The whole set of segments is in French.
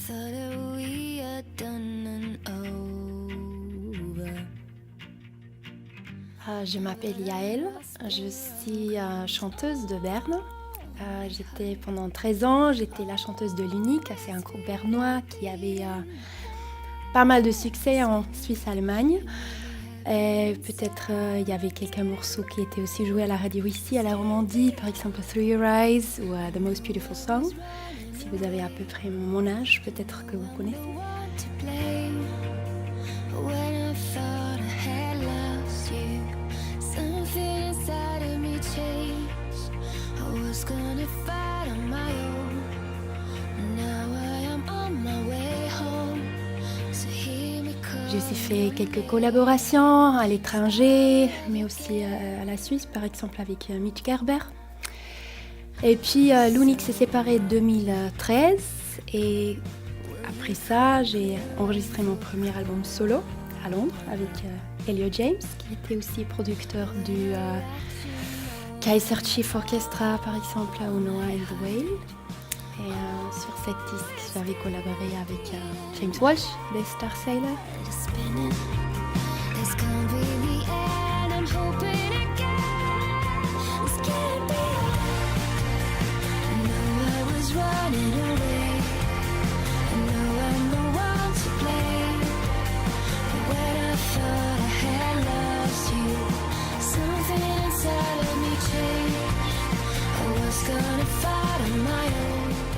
thought that we had done and over. Je m'appelle Yael, je suis chanteuse de Berne. Pendant 13 ans, j'étais la chanteuse de l'Unique, c'est un groupe bernois qui avait pas mal de succès en Suisse-Allemagne. Et peut-être il y avait quelques morceaux qui étaient aussi joués à la radio ici, à la Romandie, par exemple Through Your Eyes ou The Most Beautiful Song. Si vous avez à peu près mon âge, peut-être que vous connaissez. J'ai aussi fait quelques collaborations à l'étranger, mais aussi à la Suisse, par exemple avec Mitch Gerber. Et puis l'Unique s'est séparé en 2013 et après ça, j'ai enregistré mon premier album solo à Londres avec Elliot James, qui était aussi producteur du Kaiser Chief Orchestra, par exemple, ou Noah and the Whale. Et sur cette disque, j'avais collaboré avec James Walsh des Star Sailor.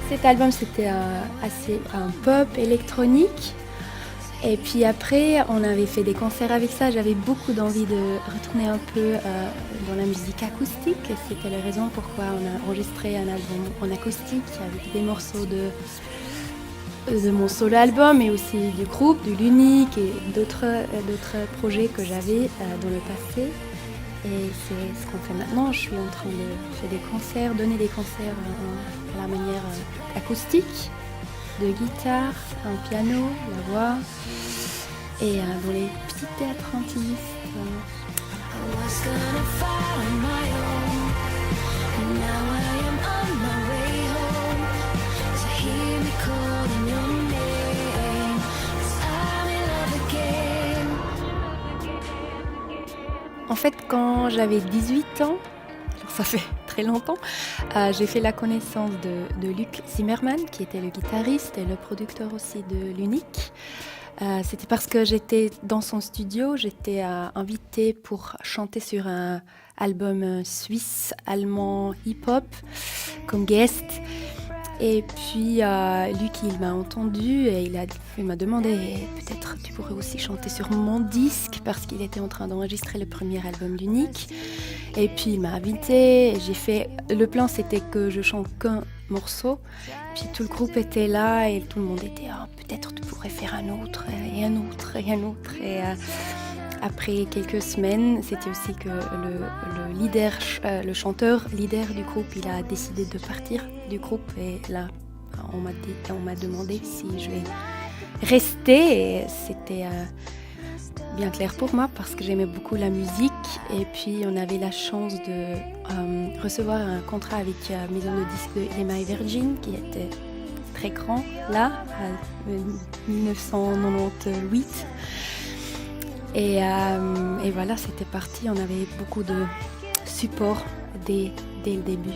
Cet album, c'était assez un pop électronique. Et puis après, on avait fait des concerts avec ça. J'avais beaucoup d'envie de retourner un peu dans la musique acoustique. Et c'était la raison pourquoi on a enregistré un album en acoustique avec des morceaux de mon solo album, mais aussi du groupe, de l'Unique et d'autres projets que j'avais dans le passé. Et c'est ce qu'on fait maintenant. Je suis en train de faire des concerts, donner des concerts à la manière acoustique, de guitare, un piano, la voix, et dans les petits théâtres intimistes. En fait, quand j'avais 18 ans, alors ça fait très longtemps, j'ai fait la connaissance de Luc Zimmermann, qui était le guitariste et le producteur aussi de l'Unique. C'était parce que j'étais dans son studio, j'étais invitée pour chanter sur un album suisse-allemand hip-hop comme guest. Et puis Luc, il m'a entendu et il m'a demandé peut-être tu pourrais aussi chanter sur mon disque parce qu'il était en train d'enregistrer le premier album d'Unique. Et puis il m'a invité. Le plan c'était que je chante qu'un morceau. Puis tout le groupe était là et tout le monde était peut-être tu pourrais faire un autre et un autre et un autre. Et après quelques semaines, c'était aussi que le chanteur leader du groupe, il a décidé de partir du groupe. Et là, on m'a demandé si je vais rester. Et c'était bien clair pour moi parce que j'aimais beaucoup la musique. Et puis, on avait la chance de recevoir un contrat avec maison de disques de EMI Virgin, qui était très grand, là, en 1998. Et voilà, c'était parti. On avait beaucoup de support dès le début.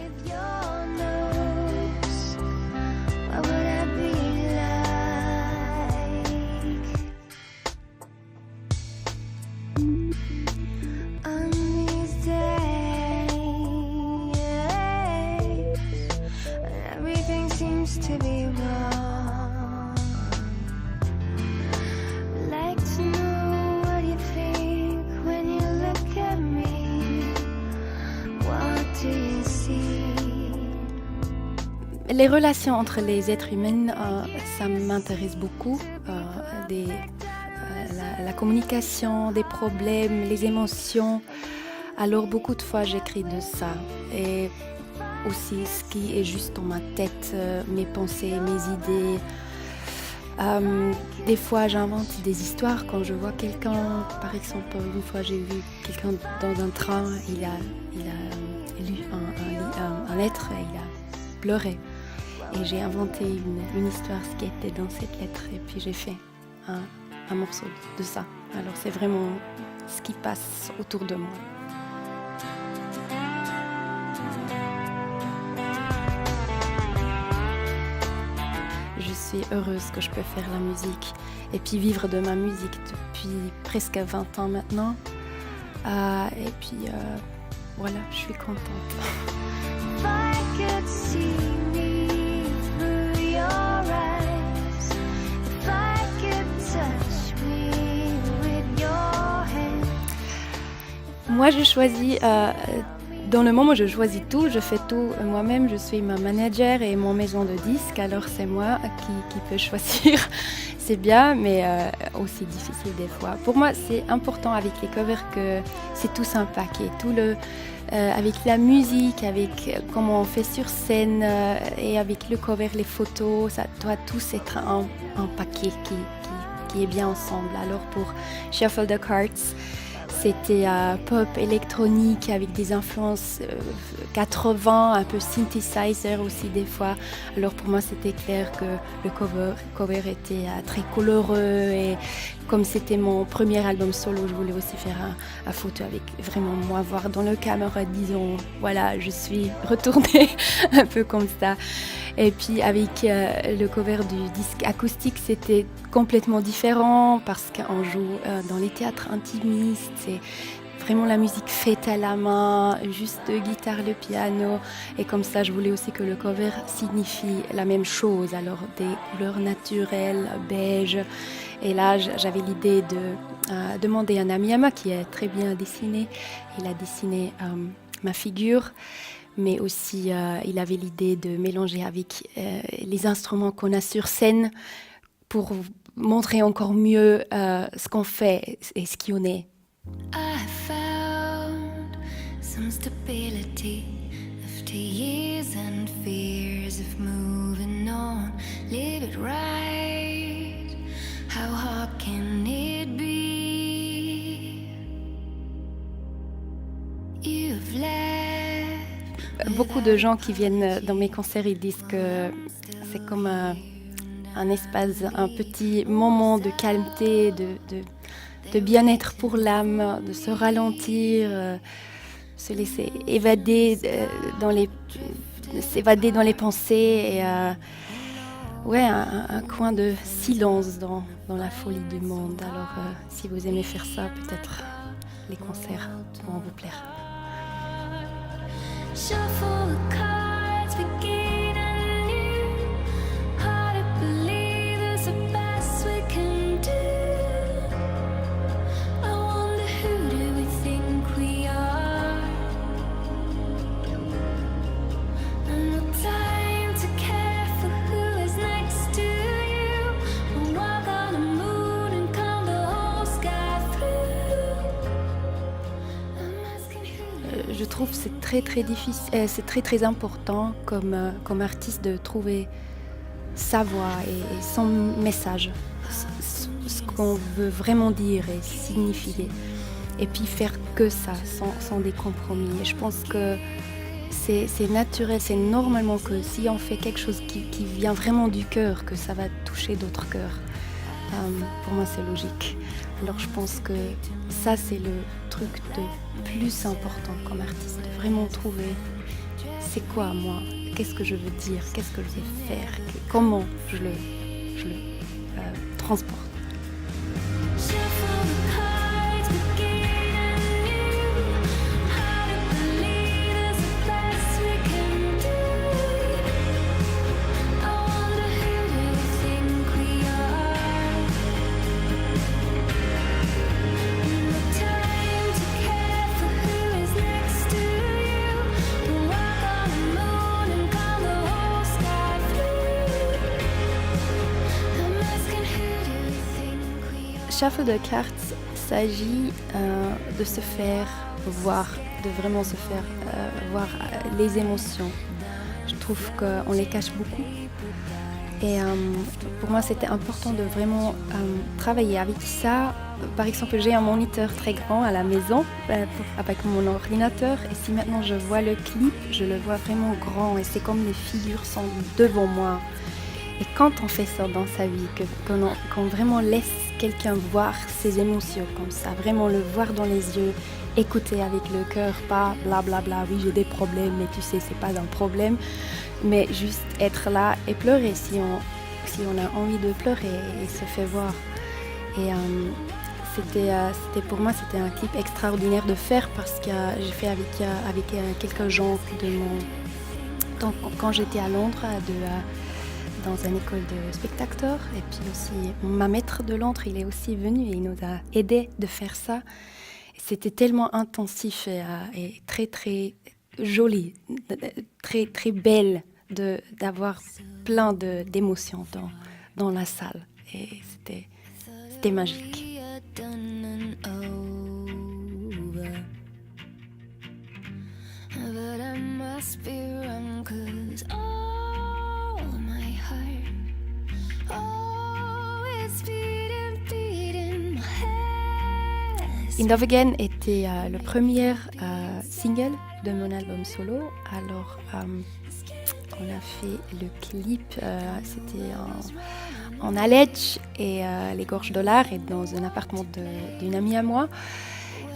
Les relations entre les êtres humains, ça m'intéresse beaucoup. La communication, des problèmes, les émotions. Alors beaucoup de fois j'écris de ça. Et aussi ce qui est juste dans ma tête, mes pensées, mes idées. Des fois j'invente des histoires quand je vois quelqu'un. Par exemple, une fois j'ai vu quelqu'un dans un train, il a lu un lettre et il a pleuré. et j'ai inventé une histoire, ce qui était dans cette lettre, et puis j'ai fait un morceau de ça. Alors c'est vraiment ce qui passe autour de moi. Je suis heureuse que je peux faire la musique et puis vivre de ma musique depuis presque 20 ans maintenant. Et puis voilà, je suis contente. If I could see me through your eyes, if I could touch me with your hand. Moi, je choisis, dans le moment où je choisis tout, je fais tout moi-même. Je suis ma manager et mon maison de disques, alors c'est moi qui peux choisir. C'est bien, mais aussi difficile des fois. Pour moi, c'est important avec les covers que c'est tout un paquet. Avec la musique, avec comment on fait sur scène et avec le cover, les photos, ça doit tous être un paquet qui est bien ensemble. Alors pour Shuffle the Cards, c'était pop électronique avec des influences 80, un peu synthesizer aussi des fois. Alors pour moi c'était clair que le cover était très coloreux, et comme c'était mon premier album solo, je voulais aussi faire un photo avec vraiment moi, voir dans le caméra, disons, voilà, je suis retournée un peu comme ça. Et puis avec le cover du disque acoustique, c'était complètement différent parce qu'on joue dans les théâtres intimistes. C'est vraiment la musique faite à la main, juste guitare, le piano. Et comme ça, je voulais aussi que le cover signifie la même chose. Alors des couleurs naturelles, beige. Et là, j'avais l'idée de demander à un ami à moi qui est très bien dessiné. Il a dessiné ma figure. Mais aussi, il avait l'idée de mélanger avec les instruments qu'on a sur scène pour montrer encore mieux ce qu'on fait et ce qu'on est. I found some stability after years and fears of moving on. Live it right. How hard can it be? You've left. Beaucoup de gens qui viennent dans mes concerts, ils disent que c'est comme un espace, un petit moment de calmeté, de bien-être pour l'âme, de se ralentir, se laisser s'évader dans les pensées, et un coin de silence dans la folie du monde. Alors si vous aimez faire ça, peut-être les concerts vont vous plaire. Shuffle the cards, begin anew. Hard to believe there's the best we can do. I wonder, who do we think we are? And no time to care for who is next to you. We'll walk on the moon and count the whole sky through. I'm asking who. Je trouve que c'est très difficile, c'est très important comme artiste de trouver sa voix et son message, ce qu'on veut vraiment dire et signifier, et puis faire que ça, sans des compromis. Et je pense que c'est naturel, c'est normalement que si on fait quelque chose qui vient vraiment du cœur, que ça va toucher d'autres cœurs. Pour moi, c'est logique. Alors je pense que ça, c'est le truc de plus important comme artiste, de vraiment trouver c'est quoi moi, qu'est-ce que je veux dire, qu'est-ce que je veux faire, comment je le transporte. Shuffle the cards, begin anew. Hard to believe there's the best we can do. I wonder, who do we think we are? No time to care for who is next to you. We'll walk on the moon and count the whole sky through. I'm asking, who do we think we are? Shuffle the Cards s'agit de se faire voir, de vraiment se faire voir les émotions. Je trouve qu'on les cache beaucoup. Et pour moi, c'était important de vraiment travailler avec ça par exemple, j'ai un moniteur très grand à la maison avec mon ordinateur. Et si maintenant je vois le clip, je le vois vraiment grand et c'est comme les figures sont devant moi. Et quand on fait ça dans sa vie, qu'on vraiment laisse quelqu'un voir ses émotions comme ça, vraiment le voir dans les yeux, écouter avec le cœur, pas blablabla, oui j'ai des problèmes, mais tu sais c'est pas un problème, mais juste être là et pleurer si on a envie de pleurer et se fait voir. Et pour moi c'était un clip extraordinaire de faire parce que j'ai fait avec quelques gens de quand j'étais à Londres dans une école de spectateurs. Et puis aussi, ma maître de Londres, il est aussi venu et il nous a aidés de faire ça. Et c'était tellement intensif et très, très joli, très, très belle d'avoir plein d'émotions dans la salle. Et c'était magique. But I must be wrong 'cause all my heart, oh, it's beating, beating my head. In Love Again était le premier single de mon album solo. Alors, on a fait le clip, c'était en Aletsch et les Gorges de l'Art et dans un appartement d'une amie à moi.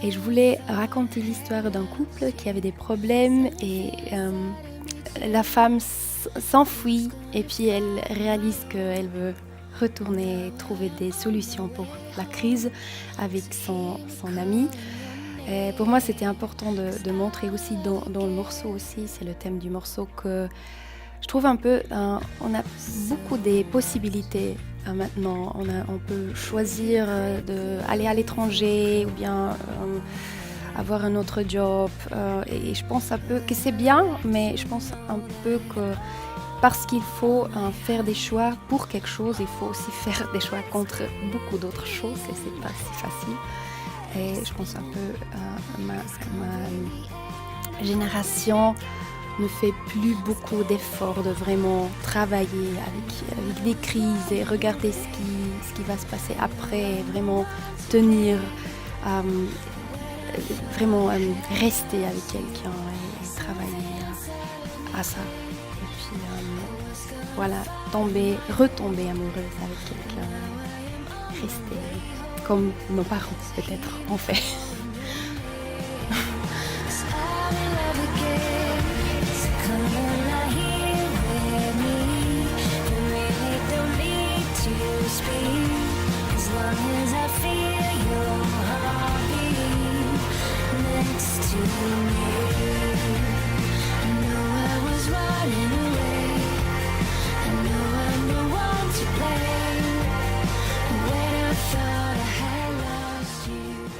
Et je voulais raconter l'histoire d'un couple qui avait des problèmes et la femme s'enfuit et puis elle réalise qu'elle veut retourner trouver des solutions pour la crise avec son ami. Et pour moi, c'était important de montrer aussi dans le morceau aussi, c'est le thème du morceau que je trouve un peu, on a beaucoup des possibilités maintenant. On peut choisir d'aller à l'étranger ou bien avoir un autre job. Et je pense un peu que c'est bien, mais je pense un peu que parce qu'il faut faire des choix pour quelque chose, il faut aussi faire des choix contre beaucoup d'autres choses et c'est pas si facile. Et je pense un peu ma génération ne fait plus beaucoup d'efforts de vraiment travailler avec des crises et regarder ce qui va se passer après et vraiment tenir, vraiment rester avec quelqu'un et travailler à ça. Et puis voilà, retomber amoureuse avec quelqu'un, rester comme nos parents peut-être ont fait.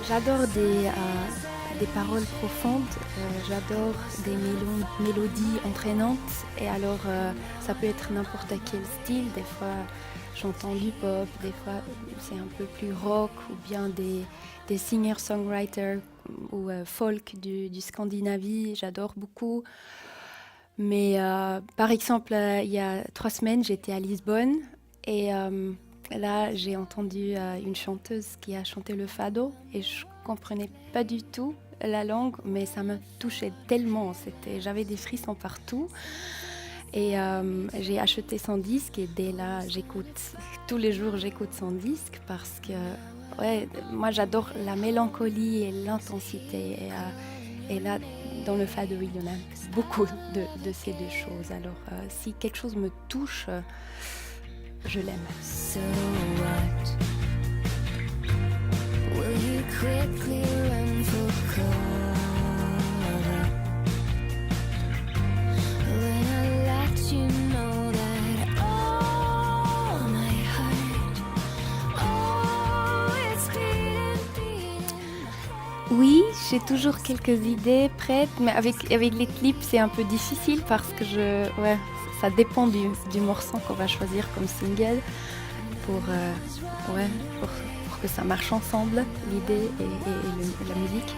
J'adore des paroles profondes, j'adore des mélodies entraînantes et alors ça peut être n'importe quel style, des fois j'entends du pop, des fois c'est un peu plus rock ou bien des singer-songwriters ou folk du Scandinavie, j'adore beaucoup. Mais par exemple, il y a 3 semaines, j'étais à Lisbonne et là, j'ai entendu une chanteuse qui a chanté le fado et je comprenais pas du tout la langue, mais ça me touchait tellement. J'avais des frissons partout. Et j'ai acheté son disque et dès là, tous les jours, j'écoute son disque parce que moi, j'adore la mélancolie et l'intensité. Et là, dans le fado, il y en a beaucoup de ces deux choses. Alors, si quelque chose me touche, je l'aime. So what? Will you quickly run for cover when I let you know that all my heart, oh, it's beating. Oui, j'ai toujours quelques idées prêtes, mais avec les clips, c'est un peu difficile parce que ça dépend du morceau qu'on va choisir comme single pour que ça marche ensemble, l'idée et la musique.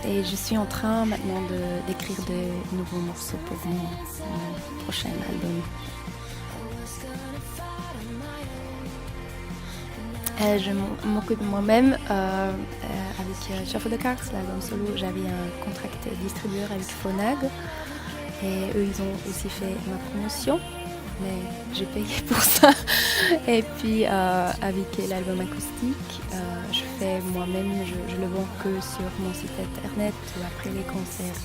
Et je suis en train maintenant d'écrire de nouveaux morceaux pour mon prochain album. Je m'occupe moi-même avec Chef of the Cards, l'album solo. J'avais un contrat distributeur avec Phonag et eux ils ont aussi fait ma promotion, mais j'ai payé pour ça. Et puis avec l'album acoustique, je fais moi-même, je le vends que sur mon site internet ou après les concerts.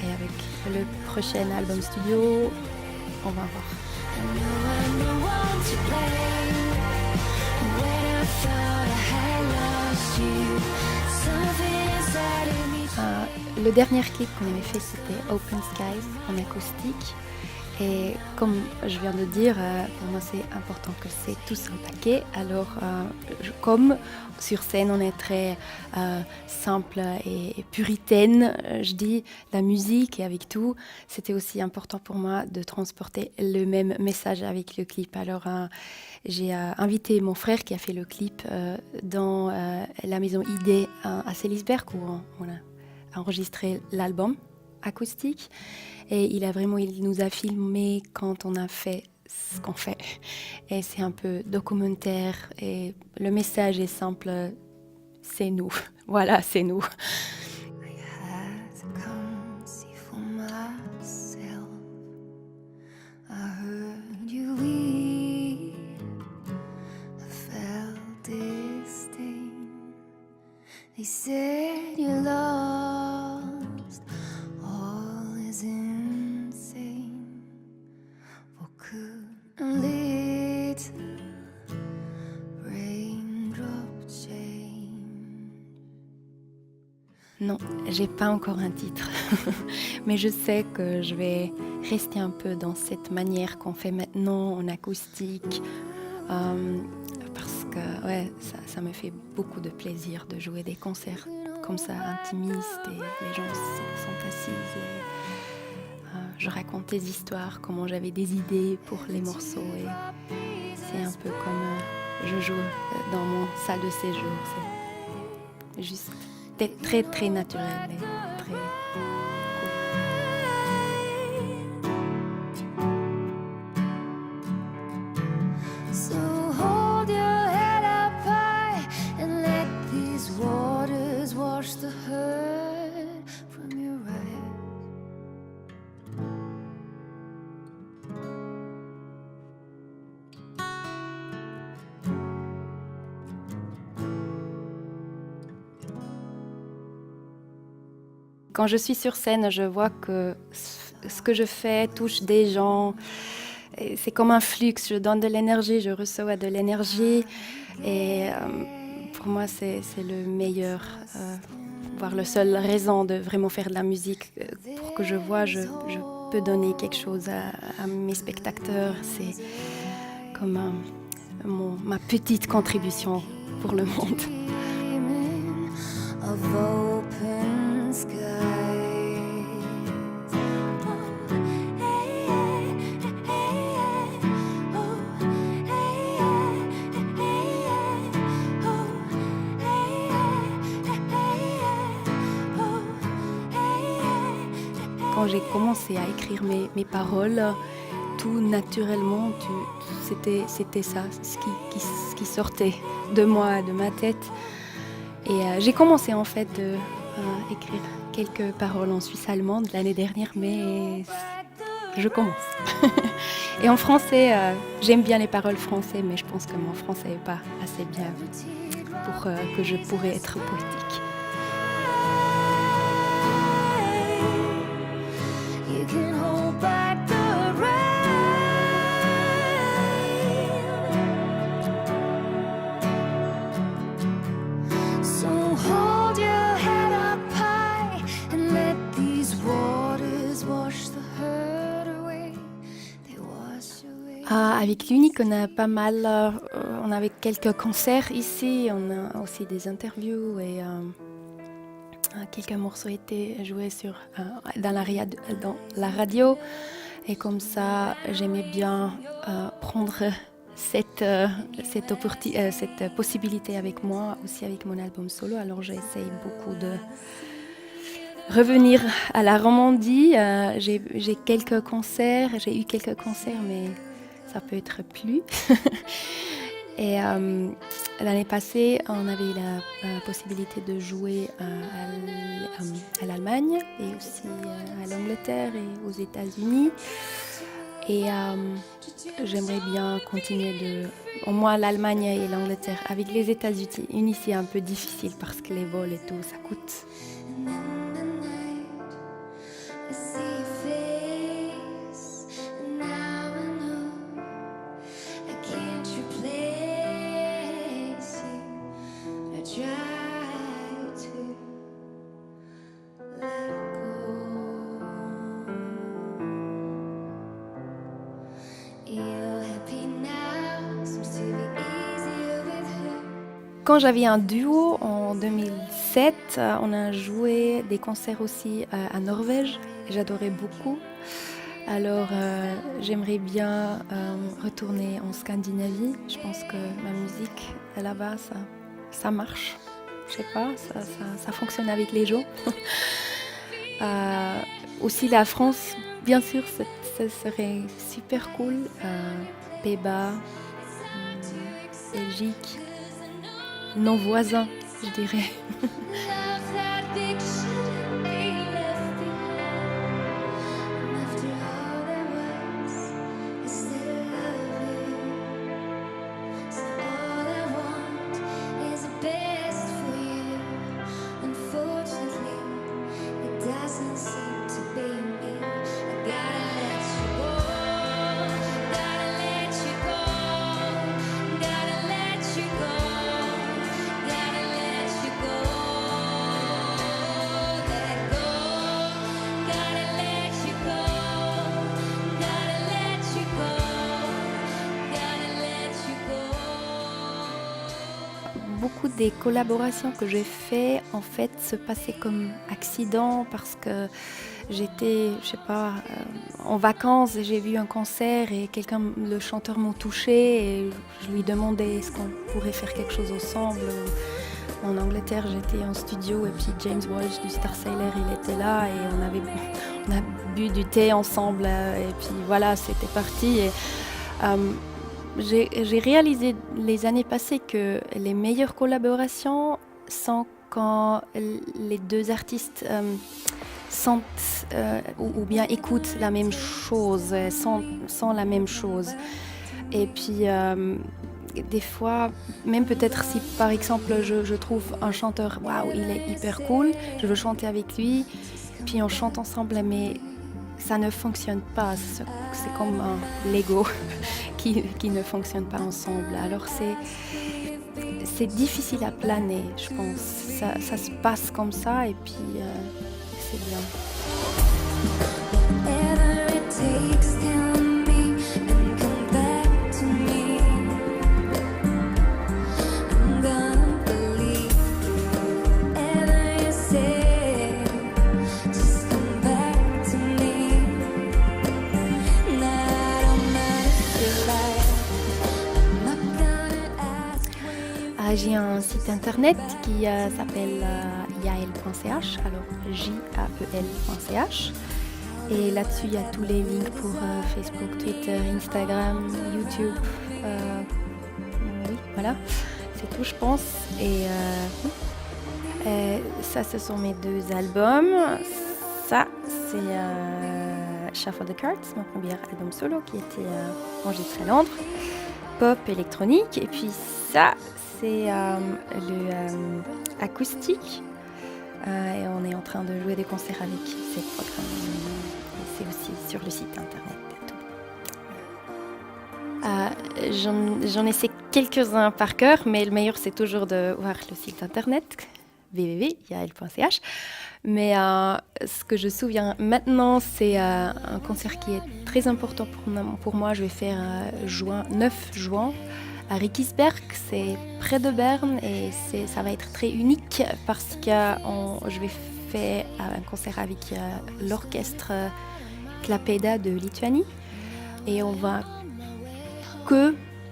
Et avec le prochain album studio, on va voir. Le dernier clip qu'on avait fait, c'était Open Skies en acoustique. Et comme je viens de dire, pour moi c'est important que c'est tous un paquet. Alors comme sur scène on est très simple et puritaine, je dis la musique et avec tout, c'était aussi important pour moi de transporter le même message avec le clip. Alors j'ai invité mon frère qui a fait le clip dans la maison ID à Selisberg où on a enregistré l'album acoustique. Et il nous a filmé quand on a fait ce qu'on fait. Et c'est un peu documentaire et le message est simple, c'est nous. Voilà, c'est nous. I had to come see for myself. I heard you weep, I felt disdain. They said you lost, all is insane. What could a little raindrop change? Non, j'ai pas encore un titre. Mais je sais que je vais rester un peu dans cette manière qu'on fait maintenant en acoustique. Parce que ouais, ça me fait beaucoup de plaisir de jouer des concerts comme ça, intimistes, et les gens sont assis. Je raconte des histoires, comment j'avais des idées pour les morceaux. Et c'est un peu comme je joue dans mon salle de séjour. C'est juste très très naturel et très cool. So hold your head up high and let these waters wash the hurt from your eyes. Quand je suis sur scène, je vois que ce que je fais touche des gens. Et c'est comme un flux, je donne de l'énergie, je reçois de l'énergie. Et pour moi, c'est le meilleur, voire la seule raison de vraiment faire de la musique. Pour que je vois, je peux donner quelque chose à mes spectateurs. C'est comme ma petite contribution pour le monde. Dreaming of open skies. Quand j'ai commencé à écrire mes paroles, tout naturellement, c'était ça, ce qui sortait de moi, de ma tête. Et j'ai commencé en fait à écrire quelques paroles en suisse allemande l'année dernière, mais je commence. Et en français, j'aime bien les paroles françaises, mais je pense que mon français n'est pas assez bien pour que je pourrais être poétique. You can hold back the rain. So hold your head up high and let these waters wash the hurt away. They wash away. Avec l'Unique, on a pas mal, on avait quelques concerts ici, on a aussi des interviews et quelques morceaux étaient joués dans la radio. Et comme ça, j'aimais bien prendre cette possibilité avec moi, aussi avec mon album solo. Alors j'essaye beaucoup de revenir à la Romandie. J'ai eu quelques concerts, mais ça peut être plus. Et l'année passée, on avait la possibilité de jouer à l'Allemagne et aussi à l'Angleterre et aux États-Unis. Et j'aimerais bien continuer au moins l'Allemagne et l'Angleterre. Avec les États-Unis, c'est un peu difficile parce que les vols et tout, ça coûte. Quand j'avais un duo en 2007, on a joué des concerts aussi à Norvège. J'adorais beaucoup. Alors j'aimerais bien retourner en Scandinavie. Je pense que ma musique là-bas, ça marche. Je sais pas, ça fonctionne avec les gens. Aussi la France, bien sûr, ça serait super cool. Pays-Bas, Belgique. Nos voisins, je dirais. Beaucoup des collaborations que j'ai faites en fait se passaient comme accident parce que j'étais, je sais pas, en vacances et j'ai vu un concert et le chanteur m'a touché et je lui demandais est-ce qu'on pourrait faire quelque chose ensemble. En Angleterre, j'étais en studio et puis James Walsh du Star Sailor, il était là et on a bu du thé ensemble et puis voilà, c'était parti. Et, j'ai réalisé les années passées que les meilleures collaborations sont quand les deux artistes sentent ou bien écoutent la même chose, sentent la même chose. Et puis des fois, même peut-être si par exemple je trouve un chanteur, waouh, il est hyper cool, je veux chanter avec lui, puis on chante ensemble, mais ça ne fonctionne pas, c'est comme un Lego qui ne fonctionne pas ensemble. Alors c'est difficile à planer, je pense. Ça se passe comme ça et puis c'est bien. J'ai un site internet qui s'appelle yael.ch, alors jael.ch. Et là-dessus, il y a tous les links pour Facebook, Twitter, Instagram, YouTube. Oui, voilà, c'est tout, je pense. Et ça, ce sont mes deux albums. Ça, c'est Shuffle the Cards, mon premier album solo qui était enregistré à Londres. Pop électronique. Et puis ça, c'est le acoustique. Et on est en train de jouer des concerts avec ces programmes. C'est aussi sur le site internet. J'en ai fait quelques-uns par cœur, mais le meilleur c'est toujours de voir le site internet www.yael.ch. Mais ce que je me souviens maintenant, c'est un concert qui est très important pour moi. Je vais faire 9 juin à Rickisberg, c'est près de Berne et ça va être très unique parce que je vais faire un concert avec l'orchestre Klaipėda de Lituanie et on va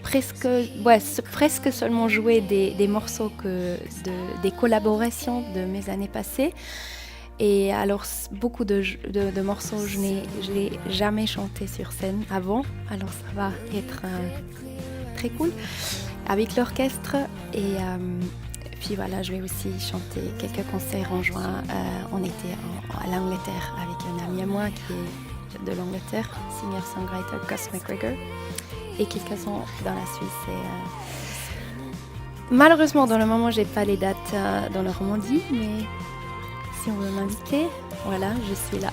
presque seulement jouer des morceaux des collaborations de mes années passées. Et alors, beaucoup de morceaux, je n'ai jamais chanté sur scène avant, alors ça va être très cool. avec l'orchestre. Et puis voilà, je vais aussi chanter quelques concerts en juin. On était à l'Angleterre avec un ami à moi qui est de l'Angleterre, singer-songwriter Gus McGregor, et quelques-uns dans la Suisse. Malheureusement, dans le moment, j'ai pas les dates dans la Romandie, mais si on veut m'inviter, voilà, je suis là.